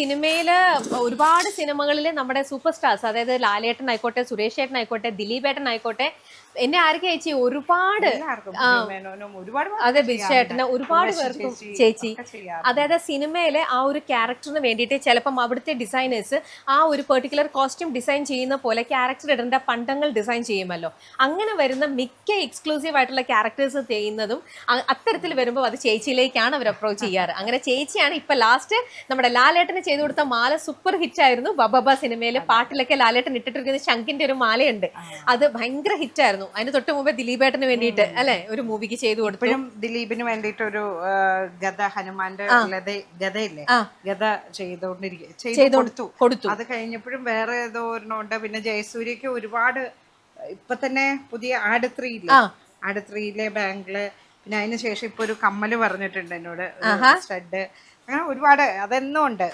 സിനിമയില് ഒരുപാട് സിനിമകളിൽ നമ്മുടെ സൂപ്പർ സ്റ്റാർസ്, അതായത് ലാലേട്ടൻ ആയിക്കോട്ടെ, സുരേഷ് ചേട്ടൻ ആയിക്കോട്ടെ, ദിലീപേട്ടൻ ആയിക്കോട്ടെ, എന്നെ ആരൊക്കെ ചേച്ചി ഒരുപാട്, അതെ ബിജുചേട്ടന്, ഒരുപാട് പേർക്കും ചേച്ചി, അതായത് സിനിമയിലെ ആ ഒരു ക്യാരക്ടറിന് വേണ്ടിയിട്ട് ചിലപ്പം അവിടുത്തെ ഡിസൈനേഴ്സ് ആ ഒരു പെർട്ടിക്കുലർ കോസ്റ്റ്യൂം ഡിസൈൻ ചെയ്യുന്ന പോലെ ക്യാരക്ടർ ഇടേണ്ട പണ്ടങ്ങൾ ഡിസൈൻ ചെയ്യുമല്ലോ. അങ്ങനെ വരുന്ന മിക്ക എക്സ്ക്ലൂസീവ് ആയിട്ടുള്ള ക്യാരക്ടേഴ്സ് ചെയ്യുന്നതും അത്തരത്തിൽ വരുമ്പോൾ അത് ചേച്ചിയിലേക്കാണ് അവർ അപ്രോച്ച് ചെയ്യാറ്. അങ്ങനെ ചേച്ചിയാണ് ഇപ്പൊ ലാസ്റ്റ് നമ്മുടെ ലാലേട്ടന് ചെയ്തു കൊടുത്ത മാല സൂപ്പർ ഹിറ്റ് ആയിരുന്നു. ബബബ സിനിമയിലെ പാട്ടിലൊക്കെ ലാലേട്ടൻ ഇട്ടിട്ടിരിക്കുന്ന ശംഖിന്റെ ഒരു മാലയുണ്ട്, അത് ഭയങ്കര ഹിറ്റ് ആയിരുന്നു. അതിന് തൊട്ട് മുമ്പേ ദിലീപേട്ടന് വേണ്ടിയിട്ട് അല്ലെ ഒരു മൂവിക്ക് ചെയ്തു കൊടുത്തു. ദിലീപിന് വേണ്ടിയിട്ട് ഒരു ഗദ, ഹനുമാന്റെ ഗദയില്ലേ, ഗദ കൊടുത്തു. അത് കഴിഞ്ഞപ്പോഴും വേറെ ഏതോ ഒരെണ്ണമുണ്ട്. പിന്നെ ജയസൂര്യക്ക് ഒരുപാട്, ഇപ്പൊ തന്നെ പുതിയ ആട് 3 ബാങ്കില്, പിന്നെ അതിന് ശേഷം ഇപ്പൊ ഒരു കമ്മല് പറഞ്ഞിട്ടുണ്ട് എന്നോട്, സ്റ്റഡ്, അങ്ങനെ ഒരുപാട്, അതെന്നും ഉണ്ട്.